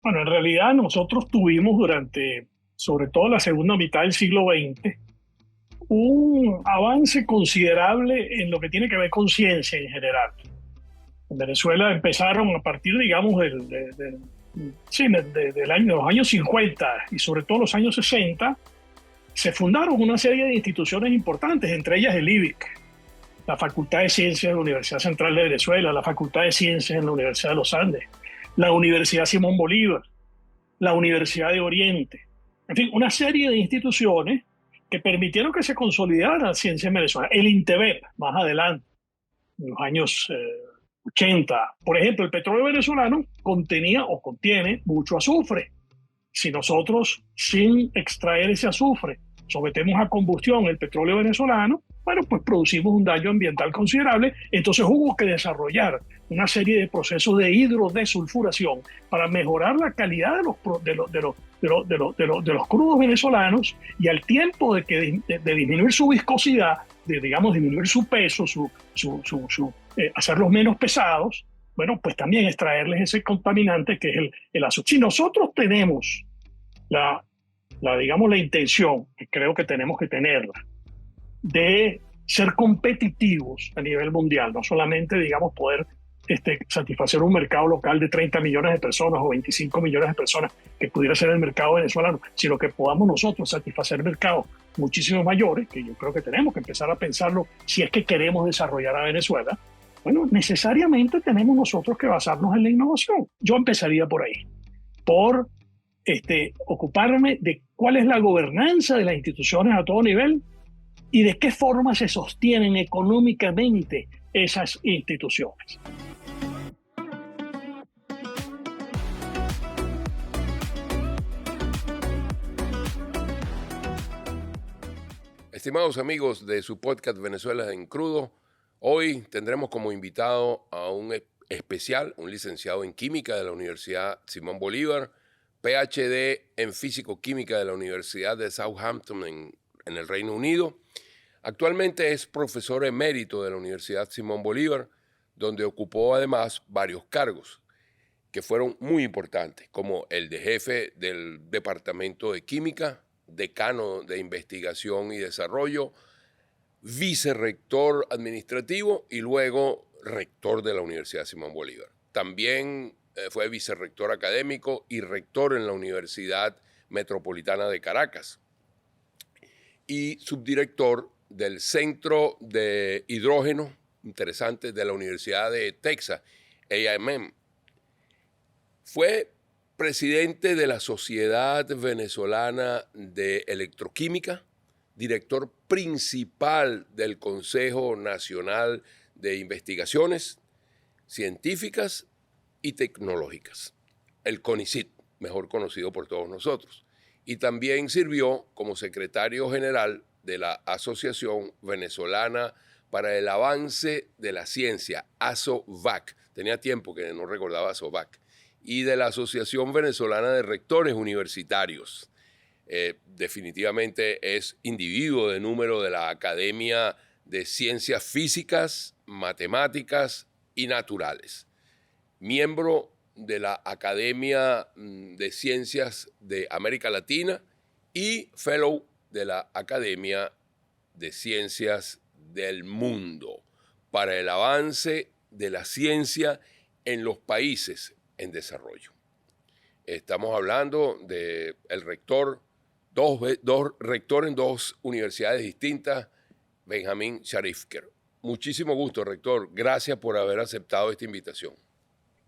Bueno, en realidad nosotros tuvimos durante, sobre todo la segunda mitad del siglo XX, un avance considerable en lo que tiene que ver con ciencia en general. En Venezuela empezaron a partir, digamos, sí, de los años 50 y sobre todo los años 60, se fundaron una serie de instituciones importantes, entre ellas el IBIC, la Facultad de Ciencias de la Universidad Central de Venezuela, la Facultad de Ciencias en la Universidad de los Andes, la Universidad Simón Bolívar, la Universidad de Oriente, en fin, una serie de instituciones que permitieron que se consolidara la ciencia en Venezuela. El INTEVEP, más adelante, en los años 80. Por ejemplo, el petróleo venezolano contenía o contiene mucho azufre. Si nosotros, sin extraer ese azufre, sometemos a combustión el petróleo venezolano, bueno, pues producimos un daño ambiental considerable. Entonces hubo que desarrollar una serie de procesos de hidrodesulfuración para mejorar la calidad de los crudos venezolanos y al tiempo de disminuir su viscosidad, de, digamos, disminuir su peso, hacerlos menos pesados, bueno, pues también extraerles ese contaminante que es el azufre. Si nosotros tenemos la, digamos, la intención, que creo que tenemos que tenerla, de ser competitivos a nivel mundial, no solamente, digamos, poder satisfacer un mercado local de 30 millones de personas o 25 millones de personas que pudiera ser el mercado venezolano, sino que podamos nosotros satisfacer mercados muchísimo mayores, que yo creo que tenemos que empezar a pensarlo si es que queremos desarrollar a Venezuela. Bueno, necesariamente tenemos nosotros que basarnos en la innovación. Yo empezaría por ahí, por ocuparme de cuál es la gobernanza de las instituciones a todo nivel y de qué forma se sostienen económicamente esas instituciones. Estimados amigos de su podcast Venezuela en Crudo, hoy tendremos como invitado a un especial, un licenciado en Química de la Universidad Simón Bolívar, PhD en Físico-Química de la Universidad de Southampton en el Reino Unido. Actualmente es profesor emérito de la Universidad Simón Bolívar, donde ocupó además varios cargos que fueron muy importantes, como el de jefe del Departamento de Química, decano de Investigación y Desarrollo, vicerrector administrativo y luego rector de la Universidad Simón Bolívar. También fue vicerrector académico y rector en la Universidad Metropolitana de Caracas y subdirector del Centro de Hidrógeno, interesante, de la Universidad de Texas, A&M. Fue presidente de la Sociedad Venezolana de Electroquímica, director principal del Consejo Nacional de Investigaciones Científicas y Tecnológicas, el CONICIT, mejor conocido por todos nosotros. Y también sirvió como secretario general de la Asociación Venezolana para el Avance de la Ciencia, ASOVAC. Tenía tiempo que no recordaba ASOVAC. Y de la Asociación Venezolana de Rectores Universitarios. Definitivamente es individuo de número de la Academia de Ciencias Físicas, Matemáticas y Naturales. Miembro de la Academia de Ciencias de América Latina y Fellow de la Academia de Ciencias del Mundo para el avance de la ciencia en los países en desarrollo. Estamos hablando del rector, dos rector en dos universidades distintas, Benjamín Sharifker. Muchísimo gusto, rector. Gracias por haber aceptado esta invitación.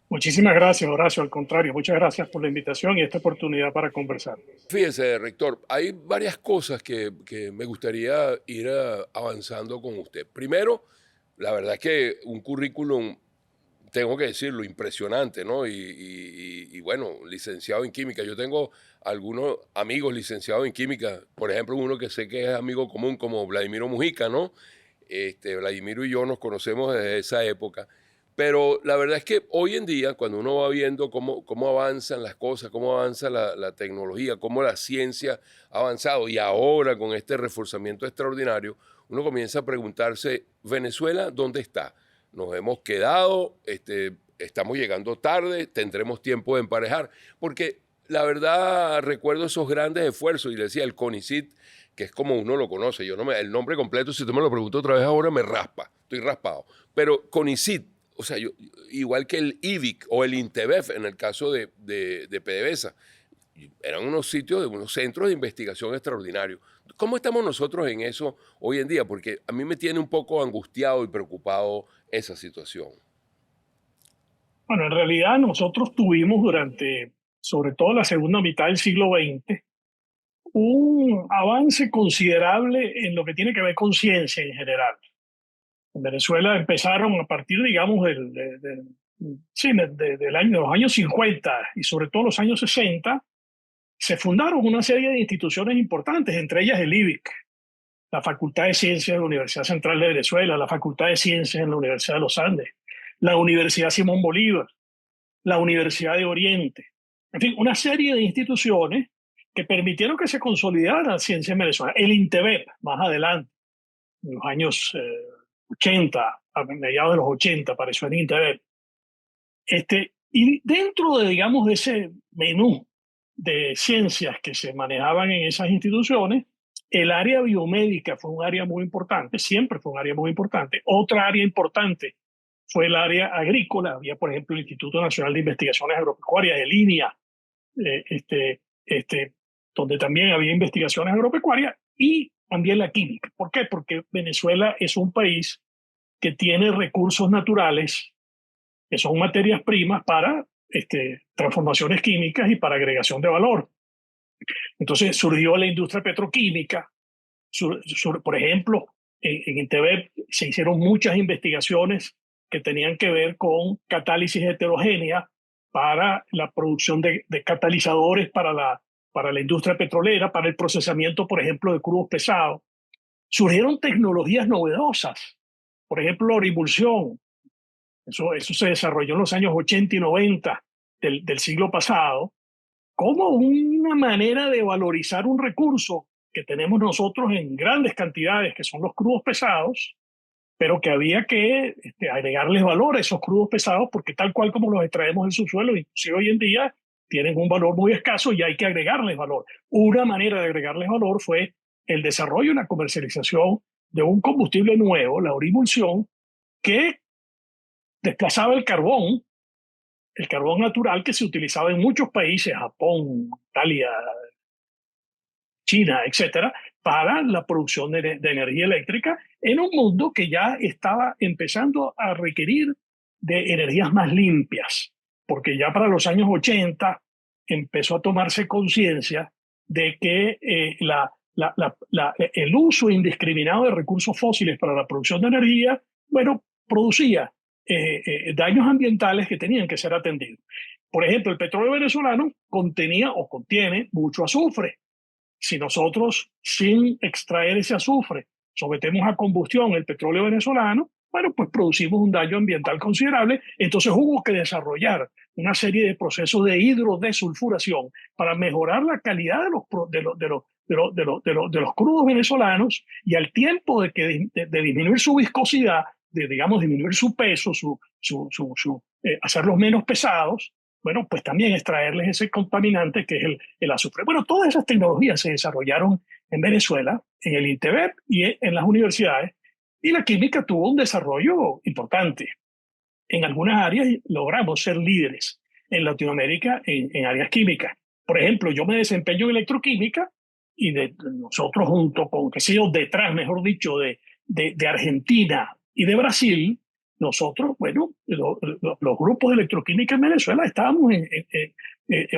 Muchísimas gracias, Horacio. Al contrario, muchas gracias por la invitación y esta oportunidad para conversar. Fíjese, rector, hay varias cosas que me gustaría ir avanzando con usted. Primero, la verdad es que un currículum, tengo que decirlo, impresionante, ¿no? Y bueno, licenciado en química. Yo tengo algunos amigos licenciados en química, por ejemplo, uno que sé que es amigo común como Vladimiro Mujica, ¿no? Vladimiro y yo nos conocemos desde esa época. Pero la verdad es que hoy en día, cuando uno va viendo cómo avanzan las cosas, cómo avanza la tecnología, cómo la ciencia ha avanzado, y ahora con este reforzamiento extraordinario, uno comienza a preguntarse, ¿Venezuela dónde está? Nos hemos quedado estamos llegando tarde, tendremos tiempo de emparejar, porque la verdad recuerdo esos grandes esfuerzos y le decía el CONICIT, que es como uno lo conoce, yo no me, el nombre completo, si tú me lo preguntas otra vez ahora, me raspa, estoy raspado, pero CONICIT, o sea, igual que el IVIC o el INTEBEF en el caso de PDVSA, eran unos sitios, unos centros de investigación extraordinarios. ¿Cómo estamos nosotros en eso hoy en día? Porque a mí me tiene un poco angustiado y preocupado esa situación. Bueno, en realidad nosotros tuvimos durante, sobre todo la segunda mitad del siglo XX, un avance considerable en lo que tiene que ver con ciencia en general. En Venezuela empezaron a partir, digamos, sí, de los años 50 y sobre todo los años 60, se fundaron una serie de instituciones importantes, entre ellas el IBIC, la Facultad de Ciencias de la Universidad Central de Venezuela, la Facultad de Ciencias en la Universidad de los Andes, la Universidad Simón Bolívar, la Universidad de Oriente, en fin, una serie de instituciones que permitieron que se consolidara la ciencia en Venezuela. El INTEBEP, más adelante, en los años 80, a mediados de los 80, apareció el INTEBEP. Y dentro de, digamos, de ese menú de ciencias que se manejaban en esas instituciones, el área biomédica fue un área muy importante, siempre fue un área muy importante. Otra área importante fue el área agrícola. Había, por ejemplo, el Instituto Nacional de Investigaciones Agropecuarias, el INIA, eh, este, este, donde también había investigaciones agropecuarias, y también la química. ¿Por qué? Porque Venezuela es un país que tiene recursos naturales, que son materias primas para transformaciones químicas y para agregación de valor. Entonces surgió la industria petroquímica. Por ejemplo, en INTEBEP se hicieron muchas investigaciones que tenían que ver con catálisis heterogénea para la producción de catalizadores para la industria petrolera, para el procesamiento, por ejemplo, de crudos pesados. Surgieron tecnologías novedosas, por ejemplo, la orimulsión. Eso se desarrolló en los años 80 y 90 del siglo pasado, como una manera de valorizar un recurso que tenemos nosotros en grandes cantidades, que son los crudos pesados, pero que había que agregarles valor a esos crudos pesados, porque tal cual como los extraemos del subsuelo, inclusive hoy en día, tienen un valor muy escaso y hay que agregarles valor. Una manera de agregarles valor fue el desarrollo y la comercialización de un combustible nuevo, la orimulsión, que desplazaba el carbón natural que se utilizaba en muchos países, Japón, Italia, China, etcétera, para la producción de energía eléctrica en un mundo que ya estaba empezando a requerir de energías más limpias, porque ya para los años 80 empezó a tomarse conciencia de que el uso indiscriminado de recursos fósiles para la producción de energía, bueno, producía daños ambientales que tenían que ser atendidos. Por ejemplo, el petróleo venezolano contenía o contiene mucho azufre. Si nosotros, sin extraer ese azufre, sometemos a combustión el petróleo venezolano, bueno, pues producimos un daño ambiental considerable. Entonces hubo que desarrollar una serie de procesos de hidrodesulfuración para mejorar la calidad de los crudos venezolanos, y al tiempo de disminuir su viscosidad, de, digamos, disminuir su peso, hacerlos menos pesados, bueno, pues también extraerles ese contaminante que es el azufre. Bueno, todas esas tecnologías se desarrollaron en Venezuela, en el INTEBEP y en las universidades, y la química tuvo un desarrollo importante. En algunas áreas logramos ser líderes en Latinoamérica en áreas químicas. Por ejemplo, yo me desempeño en electroquímica y nosotros junto con, qué sé yo, detrás, mejor dicho, de Argentina y de Brasil, nosotros, bueno, los grupos de electroquímica en Venezuela estábamos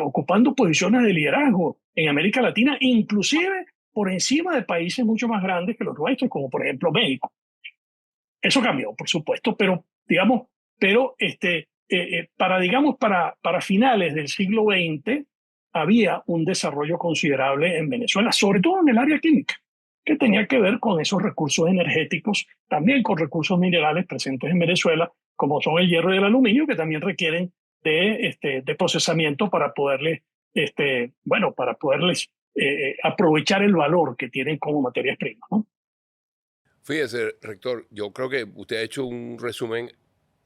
ocupando posiciones de liderazgo en América Latina, inclusive por encima de países mucho más grandes que los nuestros, como por ejemplo México. Eso cambió, por supuesto, pero digamos, para finales del siglo XX había un desarrollo considerable en Venezuela, sobre todo en el área química, que tenía que ver con esos recursos energéticos, también con recursos minerales presentes en Venezuela, como son el hierro y el aluminio, que también requieren de procesamiento para poderles, para poderles aprovechar el valor que tienen como materias primas, ¿no? Fíjese, rector, yo creo que usted ha hecho un resumen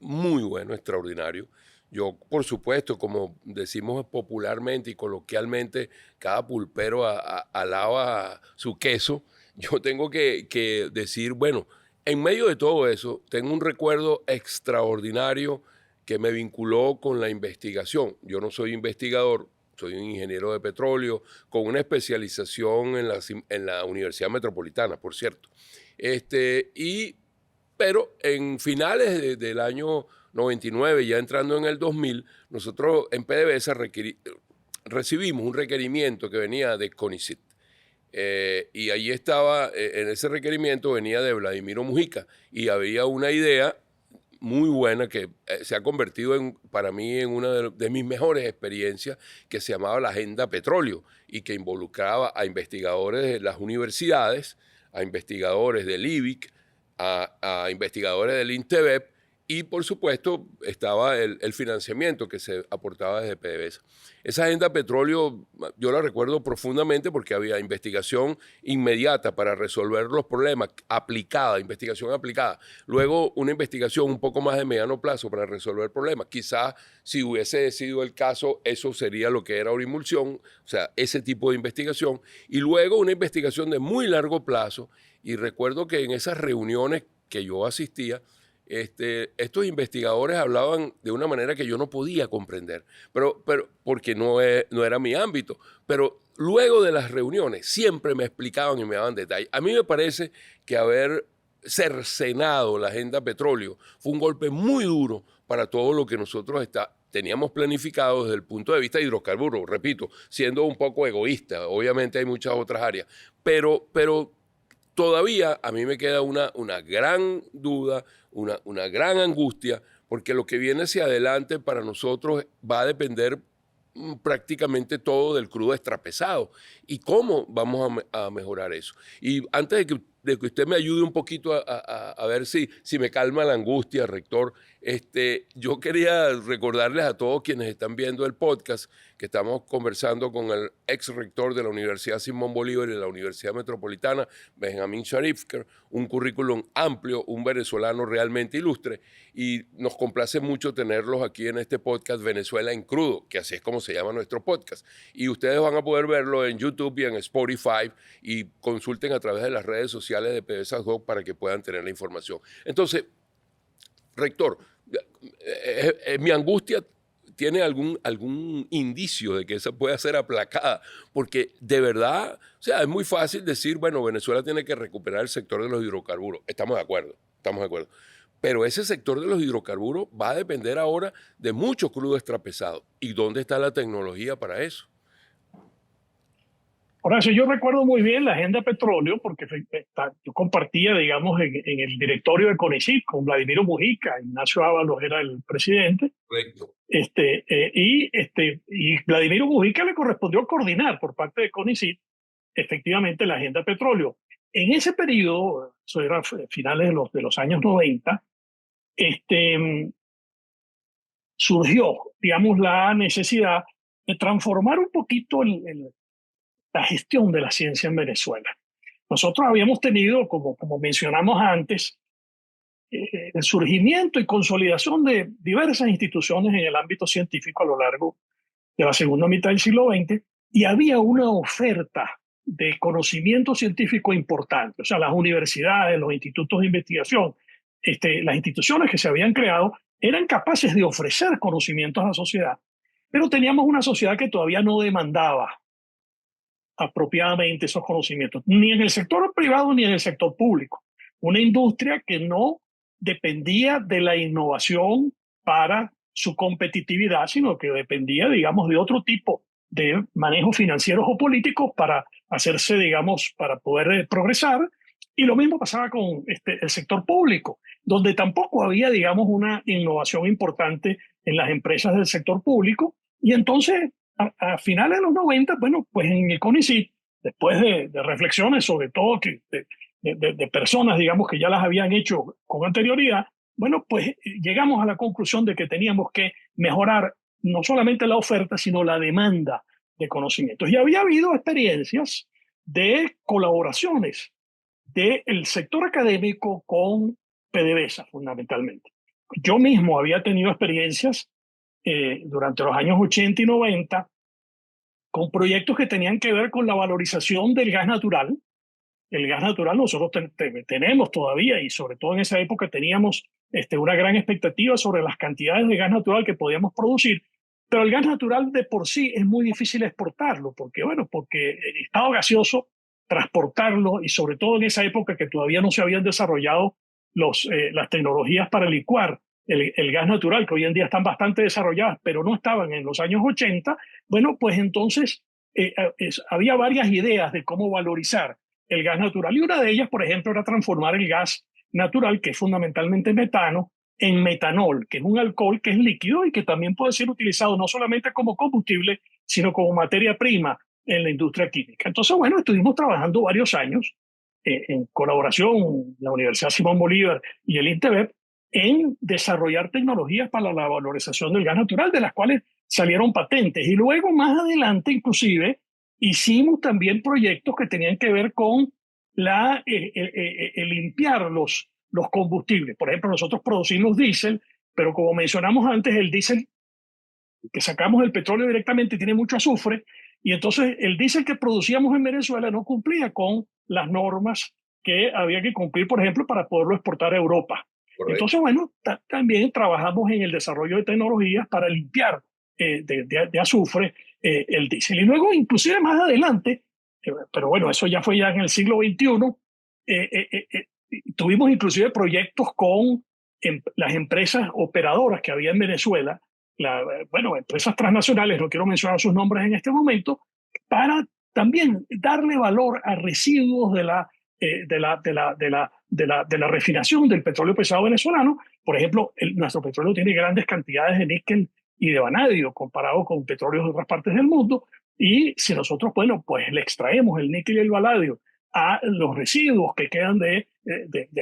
muy bueno, extraordinario. Yo, por supuesto, como decimos popularmente y coloquialmente, cada pulpero alaba su queso. Yo tengo que decir, bueno, en medio de todo eso, tengo un recuerdo extraordinario que me vinculó con la investigación. Yo no soy investigador, soy un ingeniero de petróleo con una especialización en la Universidad Metropolitana, por cierto. Pero en finales del año 99, ya entrando en el 2000, nosotros en PDVSA recibimos un requerimiento que venía de CONICIT. Y allí estaba, en ese requerimiento venía de Vladimiro Mujica y había una idea muy buena que se ha convertido para mí en una de mis mejores experiencias, que se llamaba la Agenda Petróleo y que involucraba a investigadores de las universidades, a investigadores del IBIC, a investigadores del INTEBEP y por supuesto estaba el financiamiento que se aportaba desde PDVSA. Esa agenda petróleo yo la recuerdo profundamente porque había investigación inmediata para resolver los problemas, investigación aplicada. Luego una investigación un poco más de mediano plazo para resolver problemas. Quizás si hubiese sido el caso, eso sería lo que era una emulsión, o sea, ese tipo de investigación. Y luego una investigación de muy largo plazo. Y recuerdo que en esas reuniones que yo asistía, estos investigadores hablaban de una manera que yo no podía comprender, pero porque no era mi ámbito. Pero luego de las reuniones siempre me explicaban y me daban detalles. A mí me parece que haber cercenado la agenda petróleo fue un golpe muy duro para todo lo que nosotros teníamos planificado desde el punto de vista de hidrocarburos, repito, siendo un poco egoísta. Obviamente hay muchas otras áreas, pero todavía a mí me queda una gran duda, una gran angustia, porque lo que viene hacia adelante para nosotros va a depender prácticamente todo del crudo extrapesado. ¿Y cómo vamos a mejorar eso? Y antes de que usted me ayude un poquito a ver si me calma la angustia, rector, yo quería recordarles a todos quienes están viendo el podcast que estamos conversando con el ex rector de la Universidad Simón Bolívar y de la Universidad Metropolitana, Benjamín Sharifker, un currículum amplio, un venezolano realmente ilustre, y nos complace mucho tenerlos aquí en este podcast Venezuela en Crudo, que así es como se llama nuestro podcast. Y ustedes van a poder verlo en YouTube y en Spotify, y consulten a través de las redes sociales de PDVSA Go para que puedan tener la información. Entonces, rector, mi angustia tiene algún indicio de que esa pueda ser aplacada, porque de verdad, o sea, es muy fácil decir, bueno, Venezuela tiene que recuperar el sector de los hidrocarburos. Estamos de acuerdo. Pero ese sector de los hidrocarburos va a depender ahora de mucho crudo extrapesado. ¿Y dónde está la tecnología para eso? Horacio, yo recuerdo muy bien la agenda petróleo porque yo compartía, digamos, en el directorio de CONICIT con Vladimiro Mujica. Ignacio Ábalos era el presidente. Correcto. Y Vladimiro Mujica le correspondió coordinar por parte de CONICIT efectivamente la agenda petróleo. En ese periodo, eso era finales de los años 90, surgió, digamos, la necesidad de transformar un poquito la gestión de la ciencia en Venezuela. Nosotros habíamos tenido, como mencionamos antes, el surgimiento y consolidación de diversas instituciones en el ámbito científico a lo largo de la segunda mitad del siglo XX, y había una oferta de conocimiento científico importante. O sea, las universidades, los institutos de investigación, las instituciones que se habían creado eran capaces de ofrecer conocimientos a la sociedad, pero teníamos una sociedad que todavía no demandaba apropiadamente esos conocimientos, ni en el sector privado ni en el sector público. Una industria que no dependía de la innovación para su competitividad, sino que dependía, digamos, de otro tipo de manejos financieros o políticos para hacerse, digamos, para poder progresar. Y lo mismo pasaba con el sector público, donde tampoco había, digamos, una innovación importante en las empresas del sector público. Y entonces, a finales de los 90, bueno, pues en el CONICIT, después de reflexiones sobre todo de personas, digamos, que ya las habían hecho con anterioridad, bueno, pues llegamos a la conclusión de que teníamos que mejorar no solamente la oferta, sino la demanda de conocimientos. Y había habido experiencias de colaboraciones del sector académico con PDVSA, fundamentalmente. Yo mismo había tenido experiencias durante los años 80 y 90 con proyectos que tenían que ver con la valorización del gas natural. El gas natural nosotros tenemos todavía, y sobre todo en esa época teníamos una gran expectativa sobre las cantidades de gas natural que podíamos producir, pero el gas natural de por sí es muy difícil exportarlo, porque bueno, porque en estado gaseoso, transportarlo, y sobre todo en esa época que todavía no se habían desarrollado las tecnologías para licuar el gas natural, que hoy en día están bastante desarrolladas, pero no estaban en los años 80, bueno, pues entonces había varias ideas de cómo valorizar el gas natural. Y una de ellas, por ejemplo, era transformar el gas natural, que es fundamentalmente metano, en metanol, que es un alcohol que es líquido y que también puede ser utilizado no solamente como combustible, sino como materia prima en la industria química. Entonces, bueno, estuvimos trabajando varios años en colaboración la Universidad Simón Bolívar y el INTEBEP en desarrollar tecnologías para la valorización del gas natural, de las cuales salieron patentes. Y luego, más adelante, inclusive, hicimos también proyectos que tenían que ver con el limpiar los combustibles. Por ejemplo, nosotros producimos diésel, pero como mencionamos antes, el diésel que sacamos del petróleo directamente tiene mucho azufre, y entonces el diésel que producíamos en Venezuela no cumplía con las normas que había que cumplir, por ejemplo, para poderlo exportar a Europa. Correcto. Entonces, bueno, también trabajamos en el desarrollo de tecnologías para limpiar de azufre el diésel. Y luego, inclusive más adelante, pero bueno, eso ya fue ya en el siglo XXI, tuvimos inclusive proyectos con las empresas operadoras que había en Venezuela, bueno, empresas transnacionales, no quiero mencionar sus nombres en este momento, para también darle valor a residuos de la refinación del petróleo pesado venezolano. Por ejemplo, nuestro petróleo tiene grandes cantidades de níquel y de vanadio comparado con petróleos de otras partes del mundo. Y si nosotros, bueno, pues le extraemos el níquel y el vanadio a los residuos que quedan de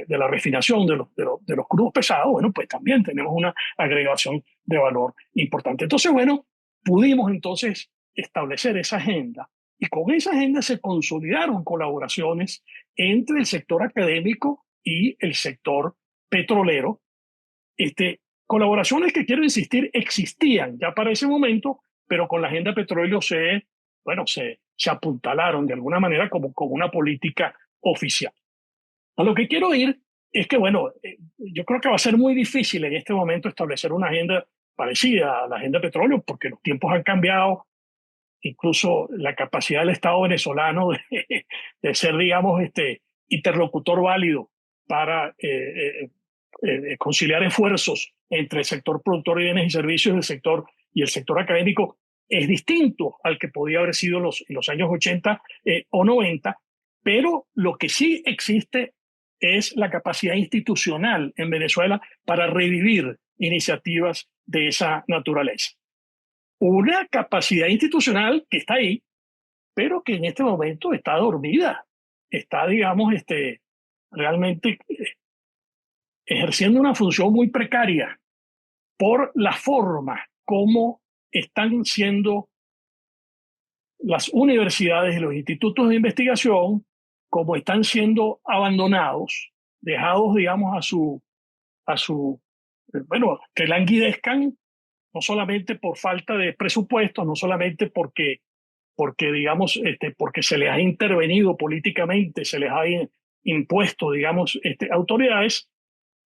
la refinación de los crudos pesados, bueno, pues también tenemos una agregación de valor importante. Entonces, bueno, pudimos entonces establecer esa agenda, y con esa agenda se consolidaron colaboraciones entre el sector académico y el sector petrolero. Colaboraciones que, quiero insistir, existían ya para ese momento, pero con la agenda petróleo se apuntalaron de alguna manera como una política oficial. A lo que quiero ir es que, bueno, yo creo que va a ser muy difícil en este momento establecer una agenda parecida a la agenda petróleo, porque los tiempos han cambiado, incluso la capacidad del Estado venezolano de ser, digamos, interlocutor válido para conciliar esfuerzos entre el sector productor de bienes y servicios y el sector académico es distinto al que podía haber sido en los años 80 o 90, pero lo que sí existe es la capacidad institucional en Venezuela para revivir iniciativas de esa naturaleza. Una capacidad institucional que está ahí, pero que en este momento está dormida, está, digamos, realmente ejerciendo una función muy precaria por la forma como están siendo las universidades y los institutos de investigación, como están siendo abandonados, dejados, digamos, bueno, que languidezcan, no solamente por falta de presupuesto, no solamente digamos, porque se les ha intervenido políticamente, se les ha impuesto, digamos, autoridades,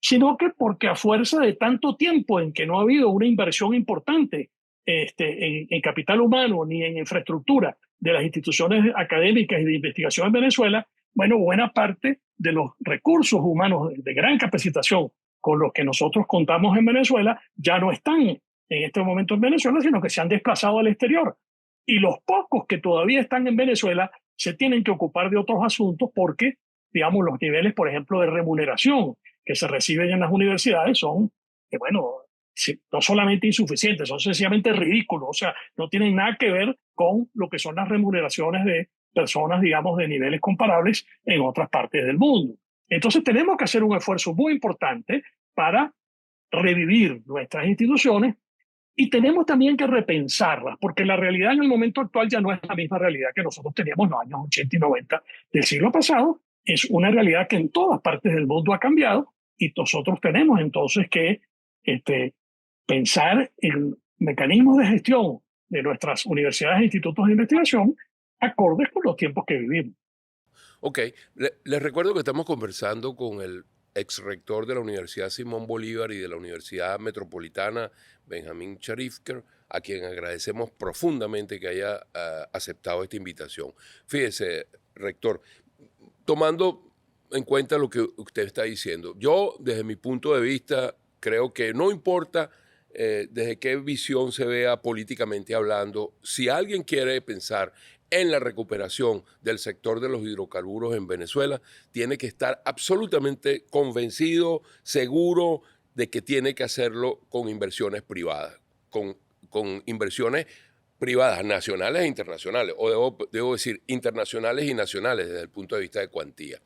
sino que porque a fuerza de tanto tiempo en que no ha habido una inversión importante en capital humano ni en infraestructura de las instituciones académicas y de investigación en Venezuela, bueno, buena parte de los recursos humanos de gran capacitación con los que nosotros contamos en Venezuela ya no están en este momento en Venezuela, sino que se han desplazado al exterior. Y los pocos que todavía están en Venezuela se tienen que ocupar de otros asuntos porque, digamos, los niveles, por ejemplo, de remuneración que se reciben en las universidades son, bueno, no solamente insuficientes, son sencillamente ridículos. O sea, no tienen nada que ver con lo que son las remuneraciones de personas, digamos, de niveles comparables en otras partes del mundo. Entonces tenemos que hacer un esfuerzo muy importante para revivir nuestras instituciones, y tenemos también que repensarlas, porque la realidad en el momento actual ya no es la misma realidad que nosotros teníamos en los años 80 y 90 del siglo pasado. Es una realidad que en todas partes del mundo ha cambiado, y nosotros tenemos entonces que este, pensar en mecanismos de gestión de nuestras universidades e institutos de investigación acordes con los tiempos que vivimos. Ok, les recuerdo que estamos conversando con el ex rector de la Universidad Simón Bolívar y de la Universidad Metropolitana, Benjamín Charifker, a quien agradecemos profundamente que haya aceptado esta invitación. Fíjese, rector, tomando en cuenta lo que usted está diciendo, yo desde mi punto de vista creo que no importa desde qué visión se vea políticamente hablando, si alguien quiere pensar en la recuperación del sector de los hidrocarburos en Venezuela, tiene que estar absolutamente convencido, seguro de que tiene que hacerlo con inversiones privadas, con inversiones privadas nacionales e internacionales, o debo decir internacionales y nacionales desde el punto de vista de cuantía.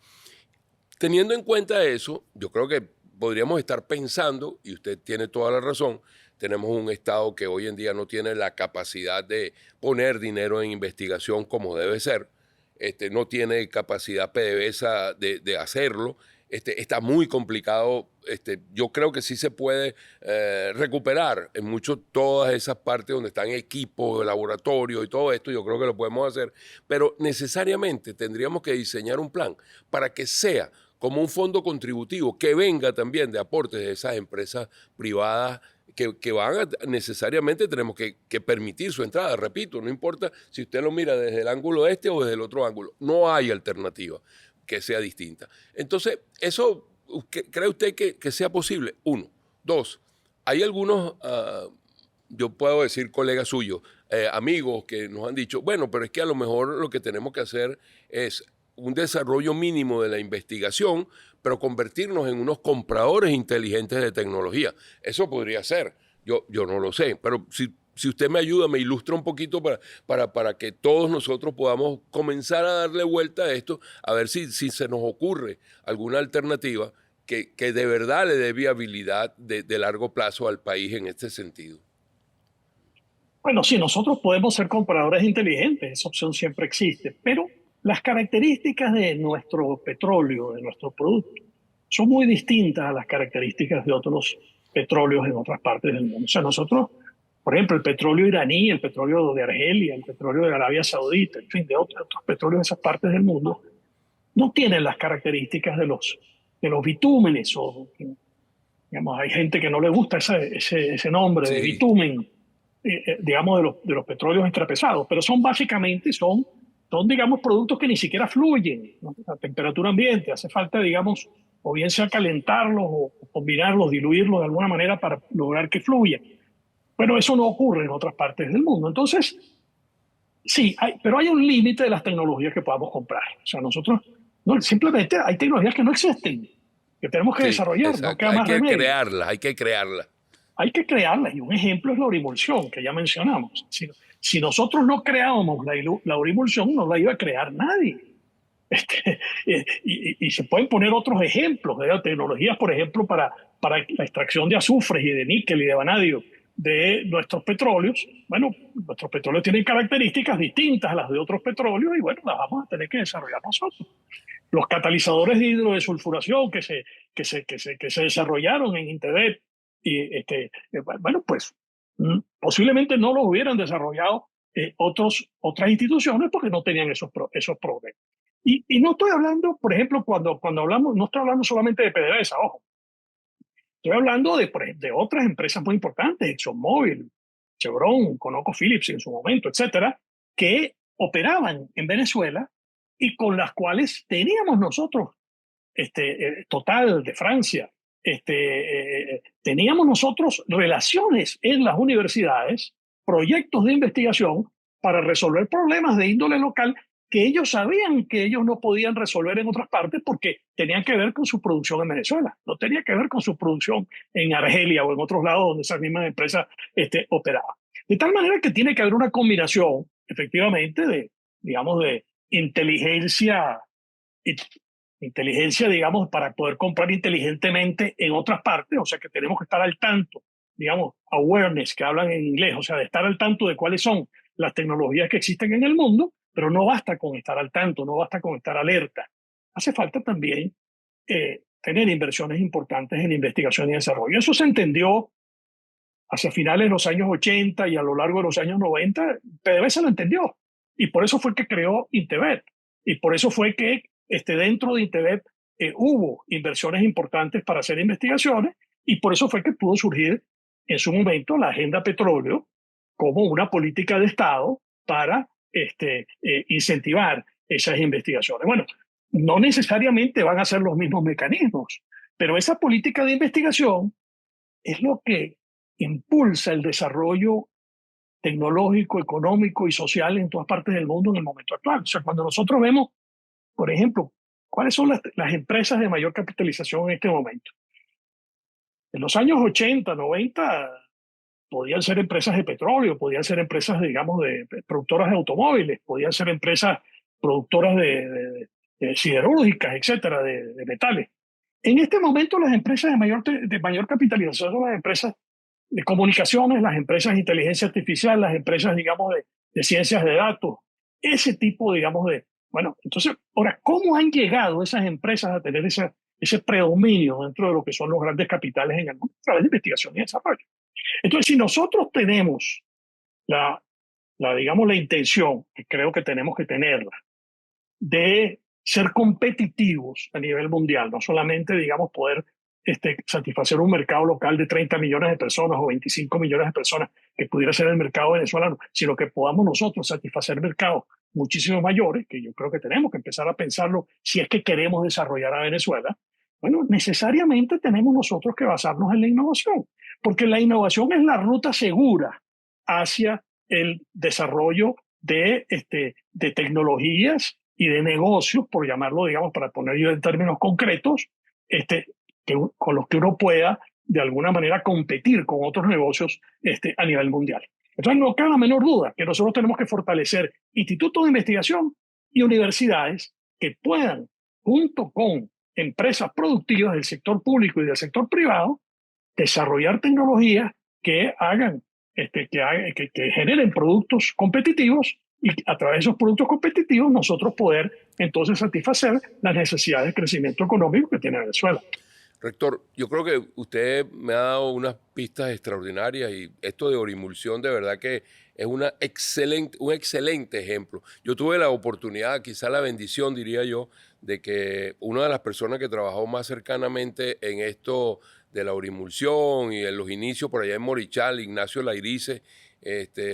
Teniendo en cuenta eso, yo creo que podríamos estar pensando, y usted tiene toda la razón, tenemos un Estado que hoy en día no tiene la capacidad de poner dinero en investigación como debe ser, no tiene capacidad PDVSA de hacerlo, está muy complicado. Yo creo que sí se puede recuperar en mucho todas esas partes donde están equipos, laboratorio y todo esto, yo creo que lo podemos hacer, pero necesariamente tendríamos que diseñar un plan para que sea como un fondo contributivo que venga también de aportes de esas empresas privadas que van a, necesariamente tenemos que permitir su entrada. Repito, no importa si usted lo mira desde el ángulo este o desde el otro ángulo, no hay alternativa que sea distinta. Entonces, ¿eso cree usted que sea posible? Uno. Dos, hay algunos, yo puedo decir colegas suyos, amigos que nos han dicho, bueno, pero es que a lo mejor lo que tenemos que hacer es un desarrollo mínimo de la investigación, pero convertirnos en unos compradores inteligentes de tecnología. Eso podría ser, yo no lo sé, pero si usted me ayuda, me ilustra un poquito para que todos nosotros podamos comenzar a darle vuelta a esto, a ver si se nos ocurre alguna alternativa que de verdad le dé viabilidad de largo plazo al país en este sentido. Bueno, sí, nosotros podemos ser compradores inteligentes, esa opción siempre existe, pero las características de nuestro petróleo, de nuestro producto, son muy distintas a las características de otros petróleos en otras partes del mundo. O sea, nosotros, por ejemplo, el petróleo iraní, el petróleo de Argelia, el petróleo de Arabia Saudita, en fin, de otros petróleos de esas partes del mundo, no tienen las características de los bitúmenes. O, digamos, hay gente que no le gusta ese nombre de Sí, bitumen, digamos, de los petróleos extrapesados, pero son básicamente, digamos, productos que ni siquiera fluyen, ¿no? A temperatura ambiente. Hace falta, digamos, o bien sea calentarlos o combinarlos, diluirlos de alguna manera para lograr que fluyan. Pero eso no ocurre en otras partes del mundo. Entonces, sí, pero hay un límite de las tecnologías que podamos comprar. O sea, nosotros no, simplemente hay tecnologías que no existen, que tenemos que sí, desarrollar, no exacto. queda Hay más que remedio. crearla, hay que crearla. Hay que crearlas y un ejemplo es la urimulsión, que ya mencionamos. Si nosotros no creábamos la urimulsión, no la iba a crear nadie. Este, y se pueden poner otros ejemplos de tecnologías, por ejemplo, para la extracción de azufres y de níquel y de vanadio de nuestros petróleos. Bueno, nuestros petróleos tienen características distintas a las de otros petróleos y bueno, las vamos a tener que desarrollar nosotros. Los catalizadores de hidrodesulfuración que se desarrollaron en Internet, y bueno, pues posiblemente no los hubieran desarrollado otras instituciones porque no tenían esos problemas. Y no estoy hablando, por ejemplo, cuando hablamos, no estoy hablando solamente de PDVSA, ojo, estoy hablando de otras empresas muy importantes, ExxonMobil, Chevron, ConocoPhillips en su momento, etcétera, que operaban en Venezuela y con las cuales teníamos nosotros, Total de Francia, teníamos nosotros relaciones en las universidades, proyectos de investigación para resolver problemas de índole local que ellos sabían que ellos no podían resolver en otras partes porque tenían que ver con su producción en Venezuela, no tenía que ver con su producción en Argelia o en otros lados donde esas mismas empresas operaban. De tal manera que tiene que haber una combinación, efectivamente, digamos, de inteligencia, digamos, para poder comprar inteligentemente en otras partes, o sea que tenemos que estar al tanto, digamos, awareness, que hablan en inglés, o sea, de estar al tanto de cuáles son las tecnologías que existen en el mundo, pero no basta con estar al tanto, no basta con estar alerta. Hace falta también tener inversiones importantes en investigación y desarrollo. Eso se entendió hacia finales de los años 80 y a lo largo de los años 90. PDVSA lo entendió y por eso fue que creó Intevep y por eso fue que dentro de Intevep hubo inversiones importantes para hacer investigaciones y por eso fue que pudo surgir en su momento la Agenda Petróleo como una política de Estado para incentivar esas investigaciones. Bueno, no necesariamente van a ser los mismos mecanismos, pero esa política de investigación es lo que impulsa el desarrollo tecnológico, económico y social en todas partes del mundo en el momento actual. O sea, cuando nosotros vemos, por ejemplo, cuáles son las empresas de mayor capitalización en este momento. En los años 80, 90, podían ser empresas de petróleo, podían ser empresas, digamos, de productoras de automóviles, podían ser empresas productoras de siderúrgicas, etcétera, de metales. En este momento, las empresas de mayor capitalización son las empresas de comunicaciones, las empresas de inteligencia artificial, las empresas, digamos, de ciencias de datos, ese tipo, digamos, de... Bueno, entonces, ahora, ¿cómo han llegado esas empresas a tener ese predominio dentro de lo que son los grandes capitales en el mundo? A través de investigación y desarrollo. Entonces, si nosotros tenemos digamos, la intención, que creo que tenemos que tenerla, de ser competitivos a nivel mundial, no solamente, digamos, poder satisfacer un mercado local de 30 millones de personas o 25 millones de personas que pudiera ser el mercado venezolano, sino que podamos nosotros satisfacer mercados muchísimo mayores, que yo creo que tenemos que empezar a pensarlo si es que queremos desarrollar a Venezuela. Bueno, necesariamente tenemos nosotros que basarnos en la innovación, porque la innovación es la ruta segura hacia el desarrollo de tecnologías y de negocios, por llamarlo, digamos, para ponerlo en términos concretos, con los que uno pueda, de alguna manera, competir con otros negocios a nivel mundial. Entonces, no cabe la menor duda que nosotros tenemos que fortalecer institutos de investigación y universidades que puedan, junto con empresas productivas del sector público y del sector privado, desarrollar tecnologías que hagan, que generen productos competitivos y a través de esos productos competitivos nosotros poder entonces satisfacer las necesidades de crecimiento económico que tiene Venezuela. Rector, yo creo que usted me ha dado unas pistas extraordinarias y esto de Orimulsión de verdad que es un excelente ejemplo. Yo tuve la oportunidad, quizá la bendición, diría yo, de que una de las personas que trabajó más cercanamente en esto de la Orimulsión y en los inicios por allá en Morichal, Ignacio Lairice,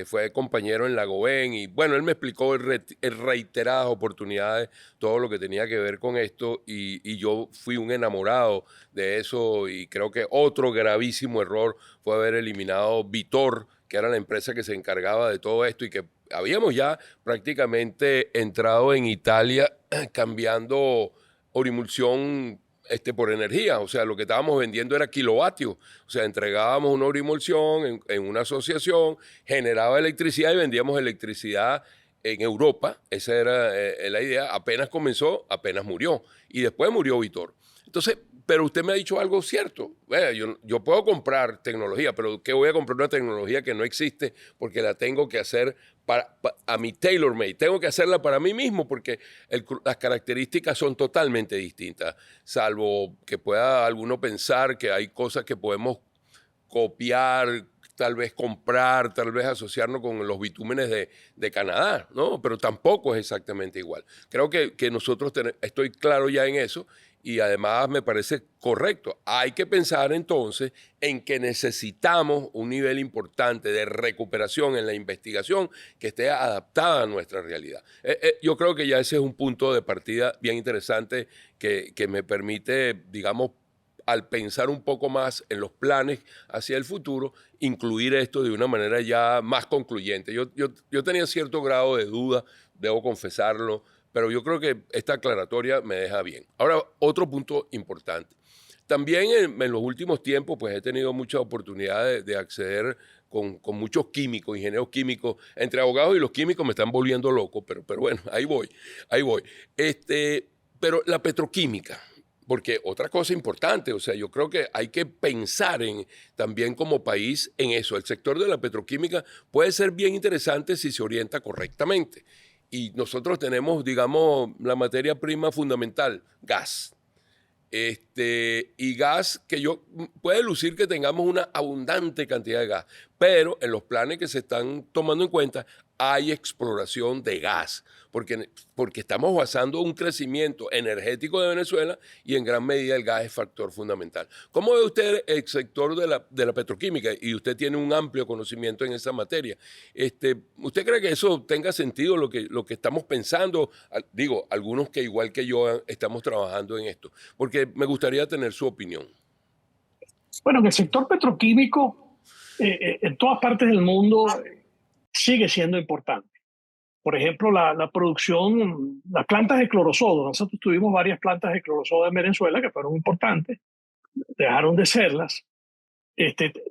fue compañero en Lagoven y bueno, él me explicó en reiteradas oportunidades todo lo que tenía que ver con esto y yo fui un enamorado de eso y creo que otro gravísimo error fue haber eliminado Vitor, que era la empresa que se encargaba de todo esto y que habíamos ya prácticamente entrado en Italia cambiando Orimulsión por energía, o sea, lo que estábamos vendiendo era kilovatios, o sea, entregábamos una orimulsión en una asociación, generaba electricidad y vendíamos electricidad en Europa, esa era la idea, apenas comenzó, apenas murió, y después murió Vitor. Entonces, pero usted me ha dicho algo cierto. Yo puedo comprar tecnología, pero ¿qué voy a comprar una tecnología que no existe porque la tengo que hacer a mi tailor-made? Tengo que hacerla para mí mismo porque las características son totalmente distintas, salvo que pueda alguno pensar que hay cosas que podemos copiar, tal vez comprar, tal vez asociarnos con los bitúmenes de Canadá, ¿no? Pero tampoco es exactamente igual. Creo que nosotros estoy claro ya en eso y además me parece correcto. Hay que pensar entonces en que necesitamos un nivel importante de recuperación en la investigación que esté adaptada a nuestra realidad. Yo creo que ya ese es un punto de partida bien interesante que me permite, digamos, al pensar un poco más en los planes hacia el futuro, incluir esto de una manera ya más concluyente. Yo tenía cierto grado de duda, debo confesarlo, pero yo creo que esta aclaratoria me deja bien. Ahora, otro punto importante. También en los últimos tiempos, pues he tenido muchas oportunidades de acceder con muchos químicos, ingenieros químicos, entre abogados y los químicos me están volviendo loco, pero bueno, ahí voy. Pero la petroquímica, porque otra cosa importante, o sea, yo creo que hay que pensar también como país en eso. El sector de la petroquímica puede ser bien interesante si se orienta correctamente. Y nosotros tenemos, digamos, la materia prima fundamental, gas. Y gas que puede lucir que tengamos una abundante cantidad de gas, pero en los planes que se están tomando en cuenta hay exploración de gas, porque estamos basando un crecimiento energético de Venezuela y en gran medida el gas es factor fundamental. ¿Cómo ve usted el sector de la petroquímica? Y usted tiene un amplio conocimiento en esa materia. ¿Usted cree que eso tenga sentido, lo que estamos pensando? Digo, algunos que igual que yo estamos trabajando en esto, porque me gustaría tener su opinión. Bueno, en el sector petroquímico, en todas partes del mundo, sigue siendo importante. Por ejemplo, la producción, las plantas de clorosodio. Nosotros tuvimos varias plantas de clorosodio en Venezuela que fueron importantes, dejaron de serlas.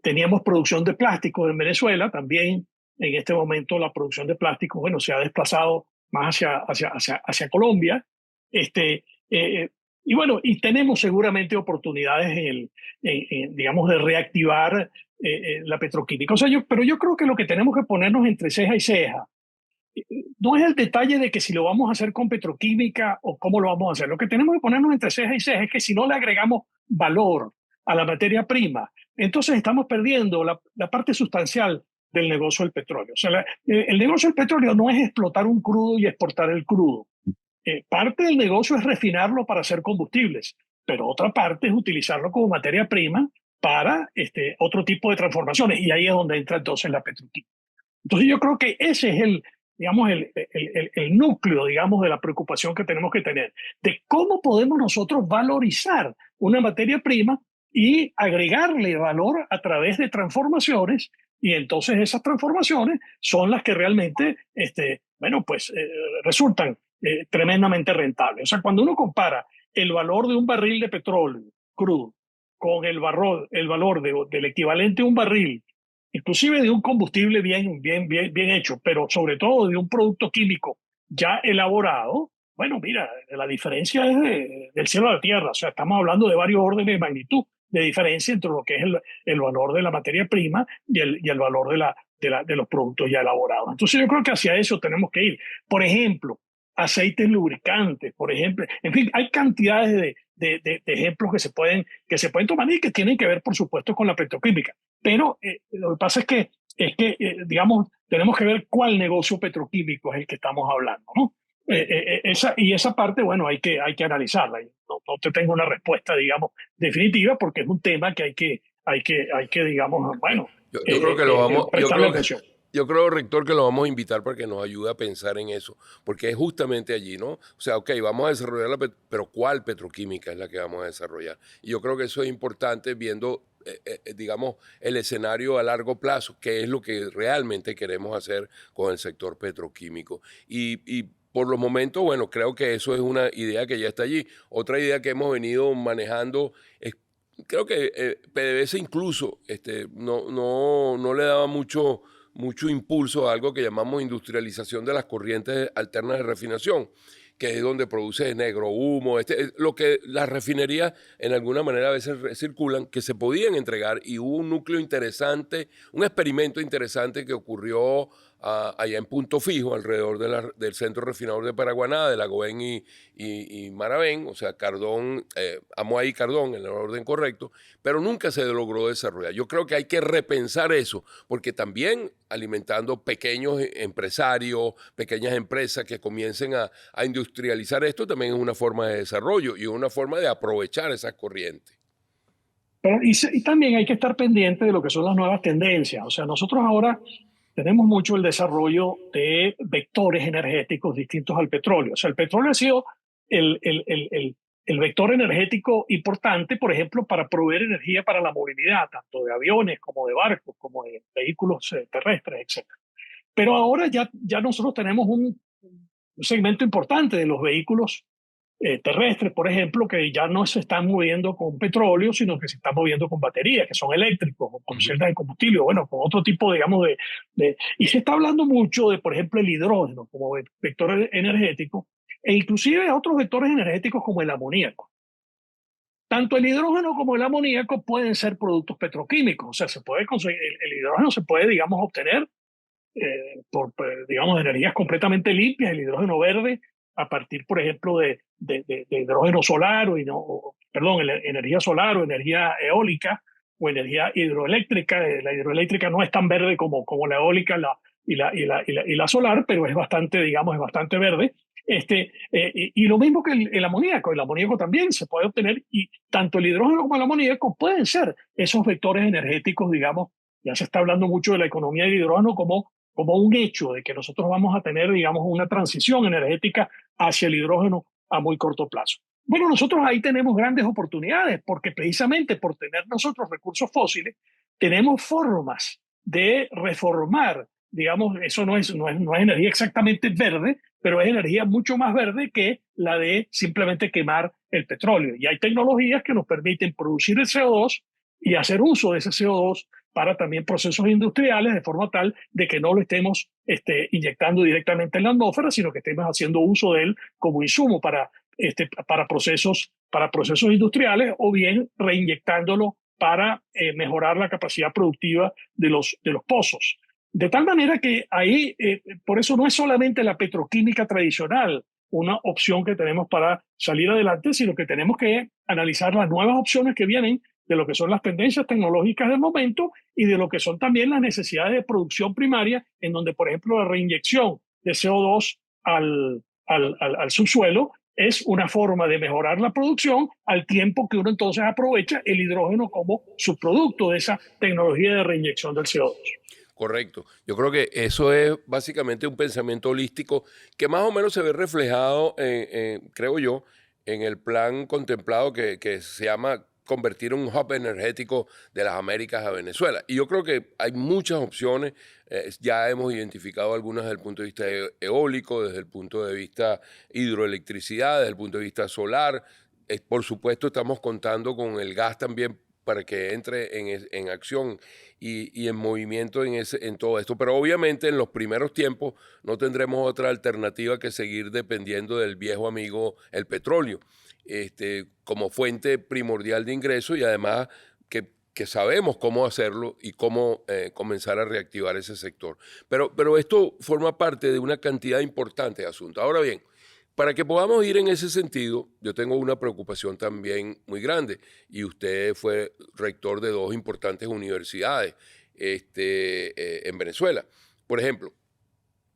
Teníamos producción de plástico en Venezuela también. En este momento la producción de plástico, bueno, se ha desplazado más hacia Colombia. Y bueno, y tenemos seguramente oportunidades digamos, de reactivar la petroquímica. O sea, pero yo creo que lo que tenemos que ponernos entre ceja y ceja no es el detalle de que si lo vamos a hacer con petroquímica o cómo lo vamos a hacer. Lo que tenemos que ponernos entre ceja y ceja es que si no le agregamos valor a la materia prima, entonces estamos perdiendo la parte sustancial del negocio del petróleo. O sea, el negocio del petróleo no es explotar un crudo y exportar el crudo. Parte del negocio es refinarlo para hacer combustibles, pero otra parte es utilizarlo como materia prima para otro tipo de transformaciones. Y ahí es donde entra entonces la petroquímica. Entonces yo creo que ese es digamos, el núcleo, digamos, de la preocupación que tenemos que tener, de cómo podemos nosotros valorizar una materia prima y agregarle valor a través de transformaciones, y entonces esas transformaciones son las que realmente, bueno, pues resultan tremendamente rentables. O sea, cuando uno compara el valor de un barril de petróleo crudo con el valor del equivalente a un barril inclusive de un combustible bien hecho, pero sobre todo de un producto químico ya elaborado, bueno, mira, la diferencia es del cielo a la tierra. O sea, estamos hablando de varios órdenes de magnitud de diferencia entre lo que es el valor de la materia prima y el valor de los productos ya elaborados. Entonces yo creo que hacia eso tenemos que ir. Por ejemplo, aceites lubricantes, por ejemplo. En fin, hay cantidades de ejemplos que se pueden tomar y que tienen que ver, por supuesto, con la petroquímica. Pero lo que pasa digamos, tenemos que ver cuál negocio petroquímico es el que estamos hablando, ¿no? Esa parte, bueno, hay que analizarla. No te tengo una respuesta, digamos, definitiva, porque es un tema que hay que digamos, bueno, yo creo que lo vamos, prestarle atención. Yo creo, rector, que lo vamos a invitar para que nos ayude a pensar en eso, porque es justamente allí, ¿no? O sea, ok, vamos a desarrollar pero ¿cuál petroquímica es la que vamos a desarrollar? Y yo creo que eso es importante viendo, digamos, el escenario a largo plazo, que es lo que realmente queremos hacer con el sector petroquímico. Y por los momentos, bueno, creo que eso es una idea que ya está allí. Otra idea que hemos venido manejando es, creo que PDVSA incluso no le daba mucho impulso a algo que llamamos industrialización de las corrientes alternas de refinación, que es donde produce negro humo, lo que las refinerías en alguna manera a veces circulan, que se podían entregar, y hubo un núcleo interesante, un experimento interesante que ocurrió allá en Punto Fijo, alrededor del centro refinador de Paraguaná, de Lagoén y Maravén, o sea, Cardón, Amoahí y Cardón, en el orden correcto, pero nunca se logró desarrollar. Yo creo que hay que repensar eso, porque también alimentando pequeños empresarios, pequeñas empresas que comiencen a industrializar esto, también es una forma de desarrollo y una forma de aprovechar esas corrientes. Y también hay que estar pendiente de lo que son las nuevas tendencias. O sea, nosotros ahora tenemos mucho el desarrollo de vectores energéticos distintos al petróleo. O sea, el petróleo ha sido el vector energético importante, por ejemplo, para proveer energía para la movilidad, tanto de aviones como de barcos, como de vehículos terrestres, etc. Pero ahora ya nosotros tenemos un segmento importante de los vehículos terrestres, por ejemplo, que ya no se están moviendo con petróleo, sino que se están moviendo con baterías, que son eléctricos o con celdas de combustible, bueno, con otro tipo, digamos, y se está hablando mucho de, por ejemplo, el hidrógeno como vector energético, e inclusive otros vectores energéticos como el amoníaco. Tanto el hidrógeno como el amoníaco pueden ser productos petroquímicos, o sea, se puede conseguir, el hidrógeno se puede, digamos, obtener por, digamos, energías completamente limpias, el hidrógeno verde, a partir, por ejemplo, de hidrógeno solar perdón, energía solar o energía eólica o energía hidroeléctrica. La hidroeléctrica no es tan verde como la eólica y la solar, pero es bastante, digamos, es bastante verde. Y lo mismo que el amoníaco también se puede obtener, y tanto el hidrógeno como el amoníaco pueden ser esos vectores energéticos, digamos. Ya se está hablando mucho de la economía del hidrógeno como un hecho de que nosotros vamos a tener, digamos, una transición energética hacia el hidrógeno a muy corto plazo. Bueno, nosotros ahí tenemos grandes oportunidades porque precisamente por tener nosotros recursos fósiles, tenemos formas de reformar, digamos, eso no es energía exactamente verde, pero es energía mucho más verde que la de simplemente quemar el petróleo. Y hay tecnologías que nos permiten producir el CO2 y hacer uso de ese CO2 para también procesos industriales, de forma tal de que no lo estemos inyectando directamente en la atmósfera, sino que estemos haciendo uso de él como insumo para procesos industriales, o bien reinyectándolo para mejorar la capacidad productiva de los pozos. De tal manera que ahí, por eso no es solamente la petroquímica tradicional una opción que tenemos para salir adelante, sino que tenemos que analizar las nuevas opciones que vienen de lo que son las tendencias tecnológicas del momento y de lo que son también las necesidades de producción primaria, en donde, por ejemplo, la reinyección de CO2 al subsuelo es una forma de mejorar la producción, al tiempo que uno entonces aprovecha el hidrógeno como subproducto de esa tecnología de reinyección del CO2. Correcto. Yo creo que eso es básicamente un pensamiento holístico que más o menos se ve reflejado, creo yo, en el plan contemplado que se llama convertir un hub energético de las Américas a Venezuela. Y yo creo que hay muchas opciones. Ya hemos identificado algunas desde el punto de vista eólico, desde el punto de vista hidroelectricidad, desde el punto de vista solar. Por supuesto, estamos contando con el gas también para que entre en acción y en movimiento en todo esto. Pero obviamente en los primeros tiempos no tendremos otra alternativa que seguir dependiendo del viejo amigo, el petróleo, como fuente primordial de ingreso, y además que sabemos cómo hacerlo y cómo comenzar a reactivar ese sector. Pero esto forma parte de una cantidad importante de asuntos. Ahora bien, para que podamos ir en ese sentido, yo tengo una preocupación también muy grande, y usted fue rector de dos importantes universidades en Venezuela. Por ejemplo,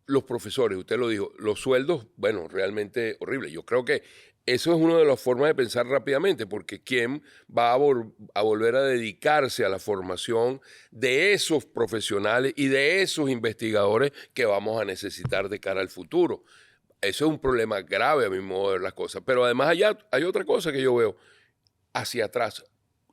los profesores, usted lo dijo, los sueldos, bueno, realmente horrible. Yo creo que eso es una de las formas de pensar rápidamente, porque ¿quién va a volver a dedicarse a la formación de esos profesionales y de esos investigadores que vamos a necesitar de cara al futuro? Eso es un problema grave a mi modo de ver las cosas. Pero además allá hay otra cosa que yo veo hacia atrás.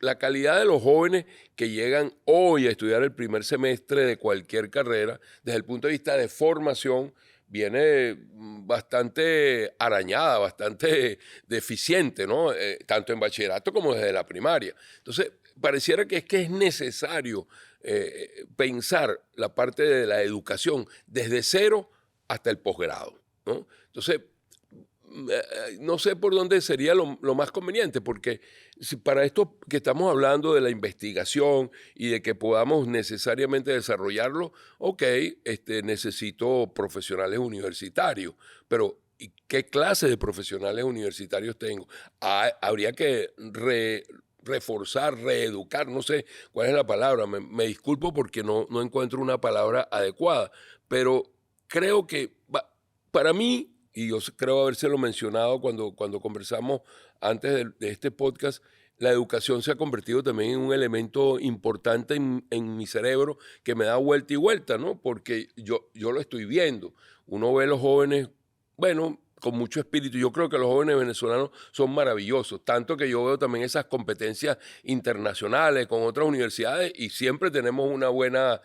La calidad de los jóvenes que llegan hoy a estudiar el primer semestre de cualquier carrera, desde el punto de vista de formación, viene bastante arañada, bastante deficiente, ¿no? Tanto en bachillerato como desde la primaria. Entonces, pareciera que es necesario pensar la parte de la educación desde cero hasta el posgrado, ¿no? Entonces, no sé por dónde sería lo más conveniente, porque si para esto que estamos hablando de la investigación y de que podamos necesariamente desarrollarlo, ok, necesito profesionales universitarios, pero ¿y qué clase de profesionales universitarios tengo? Habría que reforzar, reeducar, no sé cuál es la palabra, me disculpo porque no encuentro una palabra adecuada, pero creo que para mí, y yo creo habérselo mencionado cuando conversamos antes de este podcast, la educación se ha convertido también en un elemento importante en mi cerebro que me da vuelta y vuelta, ¿no? Porque yo lo estoy viendo. Uno ve a los jóvenes, bueno, con mucho espíritu. Yo creo que los jóvenes venezolanos son maravillosos, tanto que yo veo también esas competencias internacionales con otras universidades y siempre tenemos una buena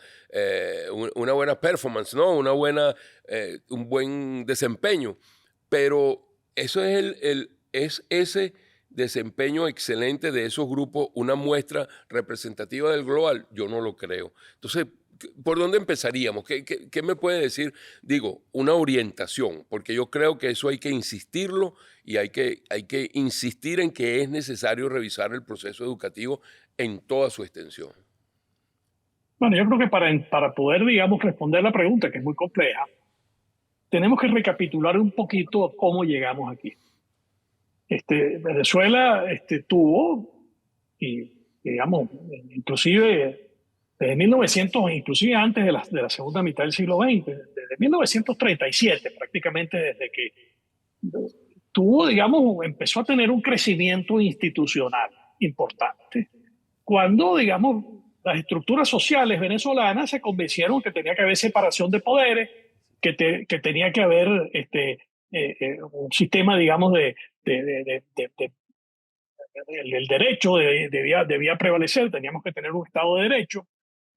performance, ¿no? Un buen desempeño. Pero eso es ese desempeño excelente de esos grupos una muestra representativa del global. Yo no lo creo. Entonces, ¿por dónde empezaríamos? ¿Qué me puede decir? Digo, una orientación, porque yo creo que eso hay que insistirlo y hay que insistir en que es necesario revisar el proceso educativo en toda su extensión. Bueno, yo creo que para poder, digamos, responder la pregunta, que es muy compleja, tenemos que recapitular un poquito cómo llegamos aquí. Venezuela tuvo, y digamos, inclusive desde 1900, inclusive antes de la segunda mitad del siglo XX, desde 1937 prácticamente, desde que tuvo, digamos, empezó a tener un crecimiento institucional importante, cuando, digamos, las estructuras sociales venezolanas se convencieron que tenía que haber separación de poderes, que tenía que haber un sistema, digamos, el derecho debía prevalecer, teníamos que tener un Estado de Derecho,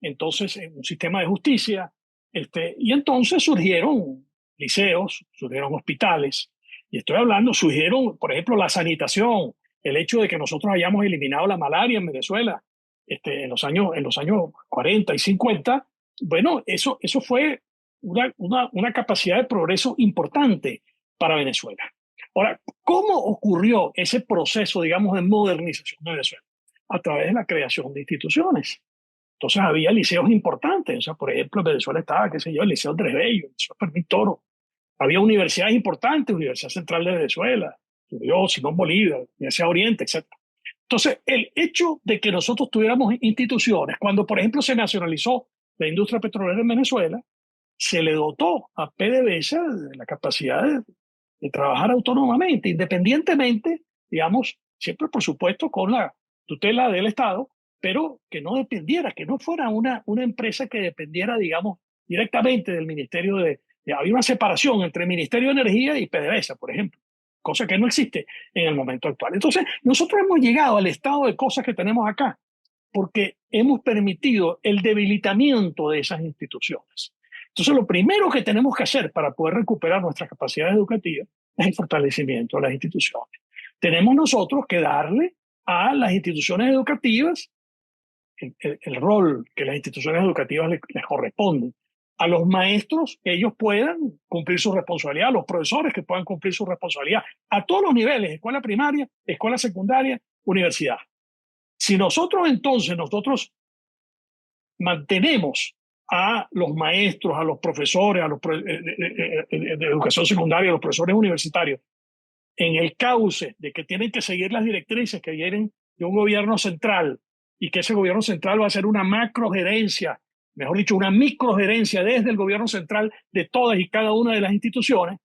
entonces un sistema de justicia, y entonces surgieron liceos, surgieron hospitales, y estoy hablando, surgieron, por ejemplo, la sanitación, el hecho de que nosotros hayamos eliminado la malaria en Venezuela en los años 40 y 50, bueno, eso fue una capacidad de progreso importante para Venezuela. Ahora, ¿cómo ocurrió ese proceso, digamos, de modernización de Venezuela? A través de la creación de instituciones. Entonces había liceos importantes. O sea, por ejemplo, en Venezuela estaba, qué sé yo, el Liceo Andrés Bello, el Liceo Fermín Toro. Había universidades importantes, Universidad Central de Venezuela, Simón Bolívar, Universidad Oriente, etc. Entonces, el hecho de que nosotros tuviéramos instituciones, cuando, por ejemplo, se nacionalizó la industria petrolera en Venezuela, se le dotó a PDVSA de la capacidad de trabajar autónomamente, independientemente, digamos, siempre por supuesto con la tutela del Estado, pero que no dependiera, que no fuera una empresa que dependiera, digamos, directamente del Ministerio había una separación entre el Ministerio de Energía y PDVSA, por ejemplo, cosa que no existe en el momento actual. Entonces, nosotros hemos llegado al estado de cosas que tenemos acá, porque hemos permitido el debilitamiento de esas instituciones. Entonces, lo primero que tenemos que hacer para poder recuperar nuestras capacidades educativas es el fortalecimiento de las instituciones. Tenemos nosotros que darle a las instituciones educativas el rol que las instituciones educativas les corresponde. A los maestros que ellos puedan cumplir su responsabilidad, a los profesores que puedan cumplir su responsabilidad, a todos los niveles, escuela primaria, escuela secundaria, universidad. Si nosotros mantenemos a los maestros, a los profesores, de educación secundaria, a los profesores universitarios, en el cauce de que tienen que seguir las directrices que vienen de un gobierno central y que ese gobierno central va a ser una macrogerencia, mejor dicho, una microgerencia desde el gobierno central de todas y cada una de las instituciones,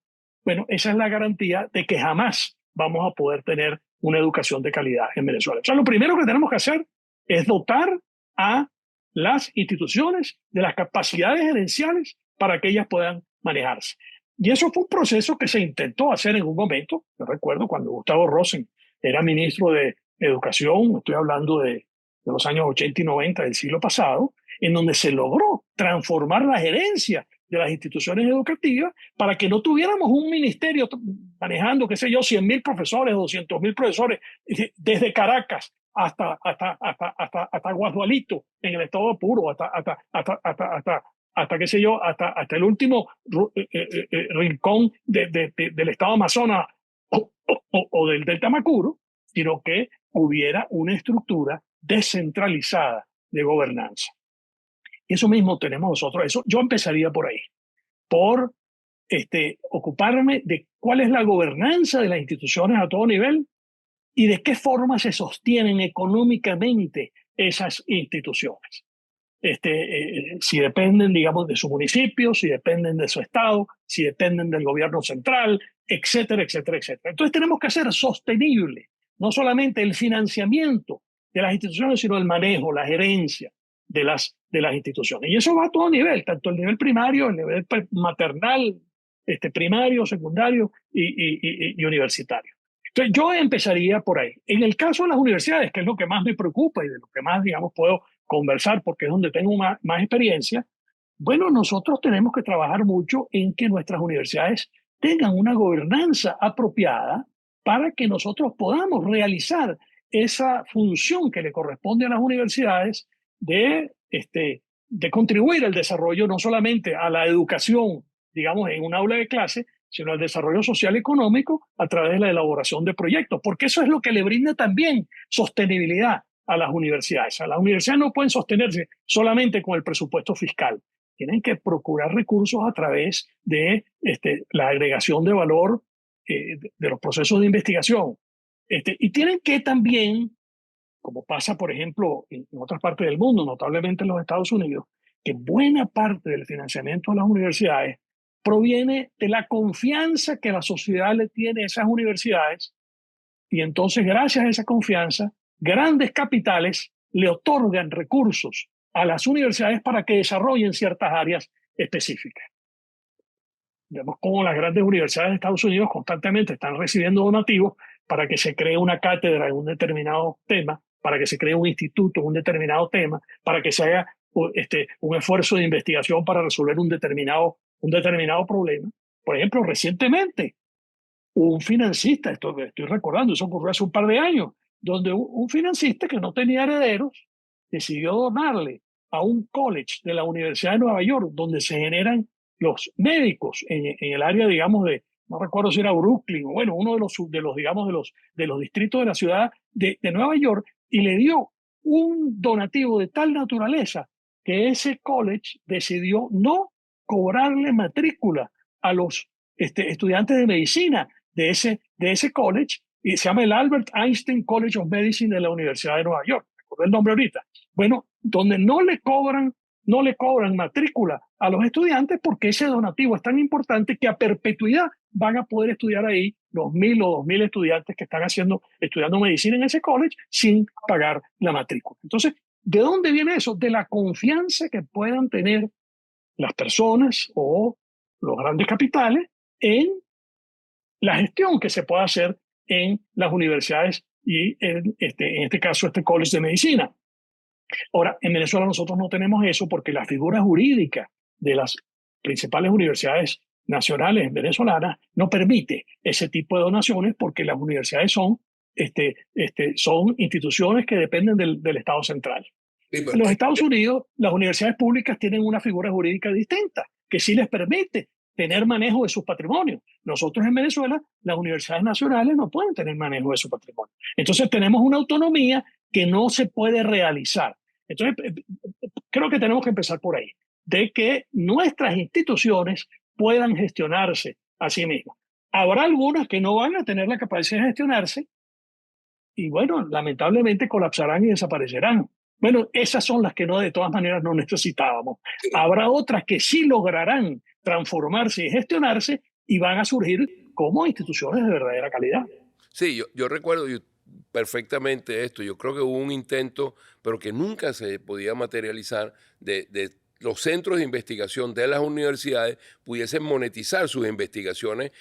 bueno, esa es la garantía de que jamás vamos a poder tener una educación de calidad en Venezuela. O sea, lo primero que tenemos que hacer es dotar a las instituciones de las capacidades gerenciales para que ellas puedan manejarse. Y eso fue un proceso que se intentó hacer en un momento. Yo recuerdo cuando Gustavo Rosen era ministro de Educación, estoy hablando de los años 80 y 90 del siglo pasado, en donde se logró transformar la gerencia de las instituciones educativas para que no tuviéramos un ministerio manejando, qué sé yo, 100.000 profesores, 200.000 profesores, desde Caracas hasta Guadualito, en el estado de Apuro, hasta qué sé yo, hasta el último rincón del estado Amazonas o del Delta Macuro, sino que hubiera una estructura descentralizada de gobernanza. Eso mismo tenemos nosotros. Yo empezaría por ahí, por ocuparme de cuál es la gobernanza de las instituciones a todo nivel y de qué forma se sostienen económicamente esas instituciones. Si dependen, digamos, de su municipio, si dependen de su estado, si dependen del gobierno central, etcétera, etcétera, etcétera. Entonces tenemos que hacer sostenible no solamente el financiamiento de las instituciones, sino el manejo, la gerencia de las instituciones. Y eso va a todo nivel, tanto el nivel primario, el nivel maternal, primario, secundario y universitario. Entonces yo empezaría por ahí. En el caso de las universidades, que es lo que más me preocupa y de lo que más, digamos, puedo conversar porque es donde tengo más experiencia, bueno, nosotros tenemos que trabajar mucho en que nuestras universidades tengan una gobernanza apropiada para que nosotros podamos realizar esa función que le corresponde a las universidades de contribuir al desarrollo, no solamente a la educación, digamos, en un aula de clase, sino al desarrollo social y económico a través de la elaboración de proyectos, porque eso es lo que le brinda también sostenibilidad a las universidades. A las universidades no pueden sostenerse solamente con el presupuesto fiscal, tienen que procurar recursos a través de la agregación de valor de los procesos de investigación, Y tienen que también, como pasa, por ejemplo, en otras partes del mundo, notablemente en los Estados Unidos, que buena parte del financiamiento de las universidades proviene de la confianza que la sociedad le tiene a esas universidades, y entonces, gracias a esa confianza, grandes capitales le otorgan recursos a las universidades para que desarrollen ciertas áreas específicas. Vemos cómo las grandes universidades de Estados Unidos constantemente están recibiendo donativos para que se cree una cátedra en un determinado tema, para que se cree un instituto en un determinado tema, para que se haga un esfuerzo de investigación para resolver un determinado problema. Por ejemplo, recientemente, un financista, estoy recordando, eso ocurrió hace un par de años, donde un financista que no tenía herederos decidió donarle a un college de la Universidad de Nueva York, donde se generan los médicos en el área, digamos, no recuerdo si era Brooklyn, o bueno, uno digamos, de los distritos de la ciudad de Nueva York, y le dio un donativo de tal naturaleza que ese college decidió no cobrarle matrícula a los estudiantes de medicina de ese college, y se llama el Albert Einstein College of Medicine de la Universidad de Nueva York. Recuerdo el nombre ahorita. Bueno, donde no le cobran matrícula a los estudiantes porque ese donativo es tan importante que a perpetuidad van a poder estudiar ahí los 1.000 o 2.000 estudiantes que están estudiando medicina en ese college sin pagar la matrícula. Entonces, ¿de dónde viene eso? De la confianza que puedan tener las personas o los grandes capitales en la gestión que se puede hacer en las universidades y en este caso este college de medicina. Ahora, en Venezuela nosotros no tenemos eso porque la figura jurídica de las principales universidades nacionales venezolanas no permite ese tipo de donaciones porque las universidades son instituciones que dependen del Estado central. Sí, En los Estados Unidos, las universidades públicas tienen una figura jurídica distinta que sí les permite tener manejo de sus patrimonios. Nosotros en Venezuela, las universidades nacionales no pueden tener manejo de su patrimonio. Entonces tenemos una autonomía que no se puede realizar. Entonces, creo que tenemos que empezar por ahí, de que nuestras instituciones puedan gestionarse a sí mismas. Habrá algunas que no van a tener la capacidad de gestionarse y, bueno, lamentablemente colapsarán y desaparecerán. Bueno, esas son las que de todas maneras no necesitábamos. Habrá otras que sí lograrán transformarse y gestionarse y van a surgir como instituciones de verdadera calidad. Sí, yo recuerdo perfectamente esto. Yo creo que hubo un intento, pero que nunca se podía materializar, de los centros de investigación de las universidades pudiesen monetizar sus investigaciones.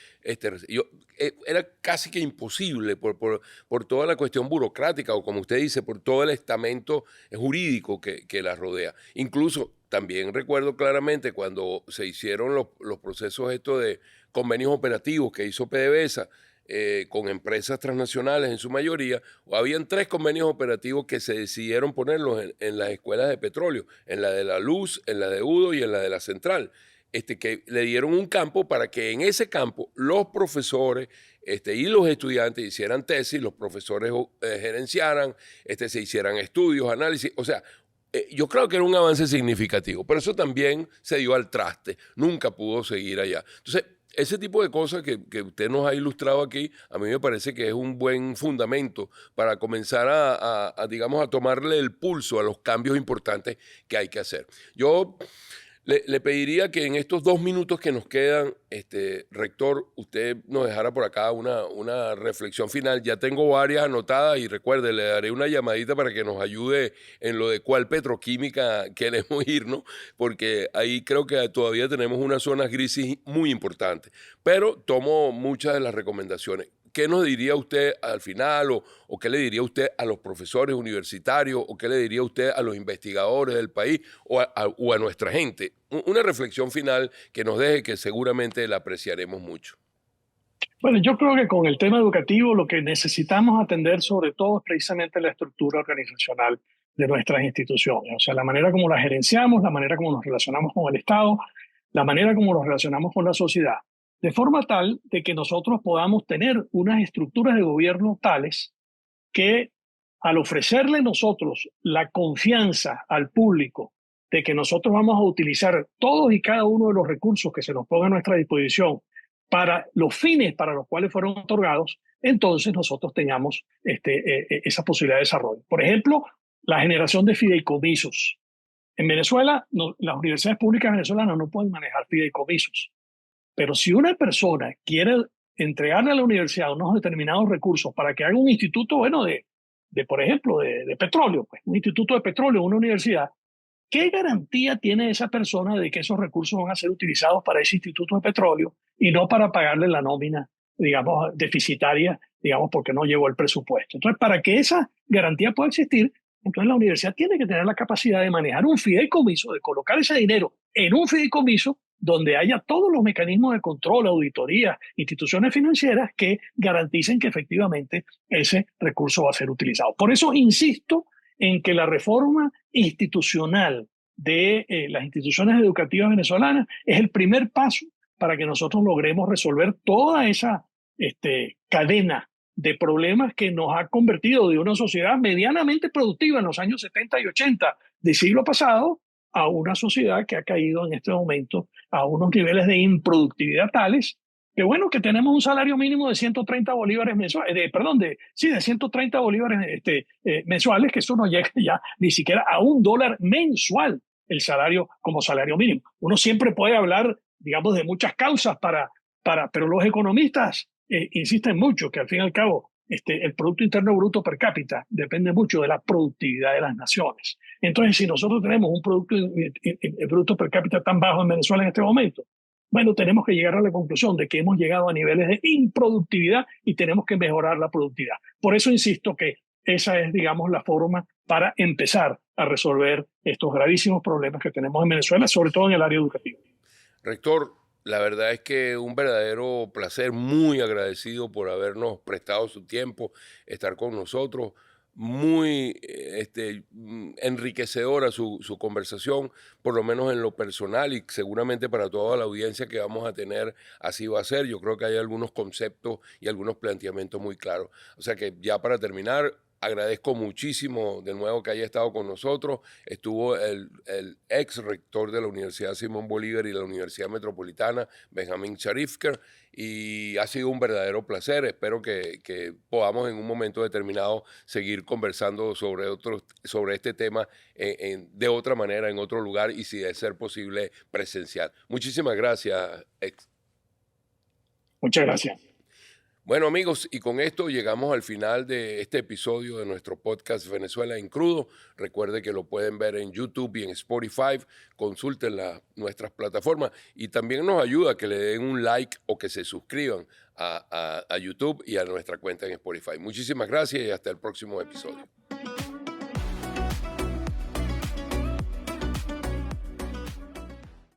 Era casi que imposible por toda la cuestión burocrática o, como usted dice, por todo el estamento jurídico que las rodea. Incluso también recuerdo claramente cuando se hicieron los procesos estos de convenios operativos que hizo PDVSA, con empresas transnacionales en su mayoría, habían 3 convenios operativos que se decidieron ponerlos en las escuelas de petróleo, en la de la Luz, en la de Udo y en la de la Central, que le dieron un campo para que en ese campo los profesores y los estudiantes hicieran tesis, los profesores gerenciaran, se hicieran estudios, análisis, o sea, yo creo que era un avance significativo, pero eso también se dio al traste, nunca pudo seguir allá. Entonces, ese tipo de cosas que usted nos ha ilustrado aquí, a mí me parece que es un buen fundamento para comenzar digamos, a tomarle el pulso a los cambios importantes que hay que hacer. Yo le pediría que en estos 2 minutos que nos quedan, rector, usted nos dejara por acá una reflexión final. Ya tengo varias anotadas y recuerde, le daré una llamadita para que nos ayude en lo de cuál petroquímica queremos irnos, porque ahí creo que todavía tenemos unas zonas grises muy importantes. Pero tomo muchas de las recomendaciones. ¿Qué nos diría usted al final o qué le diría usted a los profesores universitarios o qué le diría usted a los investigadores del país o a nuestra gente? Una reflexión final que nos deje, que seguramente la apreciaremos mucho. Bueno, yo creo que con el tema educativo lo que necesitamos atender sobre todo es precisamente la estructura organizacional de nuestras instituciones, o sea, la manera como las gerenciamos, la manera como nos relacionamos con el Estado, la manera como nos relacionamos con la sociedad, de forma tal de que nosotros podamos tener unas estructuras de gobierno tales que al ofrecerle nosotros la confianza al público de que nosotros vamos a utilizar todos y cada uno de los recursos que se nos pongan a nuestra disposición para los fines para los cuales fueron otorgados, entonces nosotros tengamos esa posibilidad de desarrollo. Por ejemplo, la generación de fideicomisos. En Venezuela, las universidades públicas venezolanas no pueden manejar fideicomisos, pero si una persona quiere entregarle a la universidad unos determinados recursos para que haga un instituto, bueno, por ejemplo, de petróleo, pues, un instituto de petróleo, una universidad, ¿qué garantía tiene esa persona de que esos recursos van a ser utilizados para ese instituto de petróleo y no para pagarle la nómina, digamos, deficitaria, digamos, porque no llegó el presupuesto? Entonces, para que esa garantía pueda existir, entonces la universidad tiene que tener la capacidad de manejar un fideicomiso, de colocar ese dinero en un fideicomiso donde haya todos los mecanismos de control, auditoría, instituciones financieras que garanticen que efectivamente ese recurso va a ser utilizado. Por eso insisto en que la reforma institucional de las instituciones educativas venezolanas es el primer paso para que nosotros logremos resolver toda esa cadena de problemas que nos ha convertido de una sociedad medianamente productiva en los años 70 y 80 del siglo pasado a una sociedad que ha caído en este momento a unos niveles de improductividad tales que bueno, que tenemos un salario mínimo de 130 bolívares mensuales, de 130 bolívares mensuales, que eso no llega ya ni siquiera a $1 mensual el salario como salario mínimo. Uno siempre puede hablar, digamos, de muchas causas pero los economistas insisten mucho que al fin y al cabo el Producto Interno Bruto per cápita depende mucho de la productividad de las naciones. Entonces, si nosotros tenemos un Producto Bruto per cápita tan bajo en Venezuela en este momento, bueno, tenemos que llegar a la conclusión de que hemos llegado a niveles de improductividad y tenemos que mejorar la productividad. Por eso insisto que esa es, digamos, la forma para empezar a resolver estos gravísimos problemas que tenemos en Venezuela, sobre todo en el área educativa. Rector, la verdad es que un verdadero placer, muy agradecido por habernos prestado su tiempo, estar con nosotros. Muy enriquecedora su conversación, por lo menos en lo personal, y seguramente para toda la audiencia que vamos a tener así va a ser. Yo creo que hay algunos conceptos y algunos planteamientos muy claros. O sea que ya para terminar, agradezco muchísimo de nuevo que haya estado con nosotros. Estuvo el ex rector de la Universidad Simón Bolívar y la Universidad Metropolitana, Benjamín Sharifker, y ha sido un verdadero placer. Espero que podamos en un momento determinado seguir conversando sobre este tema de otra manera, en otro lugar, y si de ser posible presencial. Muchísimas gracias, ex. Muchas gracias. Bueno, amigos, y con esto llegamos al final de este episodio de nuestro podcast Venezuela en Crudo. Recuerde que lo pueden ver en YouTube y en Spotify. Consulten nuestras plataformas y también nos ayuda que le den un like o que se suscriban a YouTube y a nuestra cuenta en Spotify. Muchísimas gracias y hasta el próximo episodio.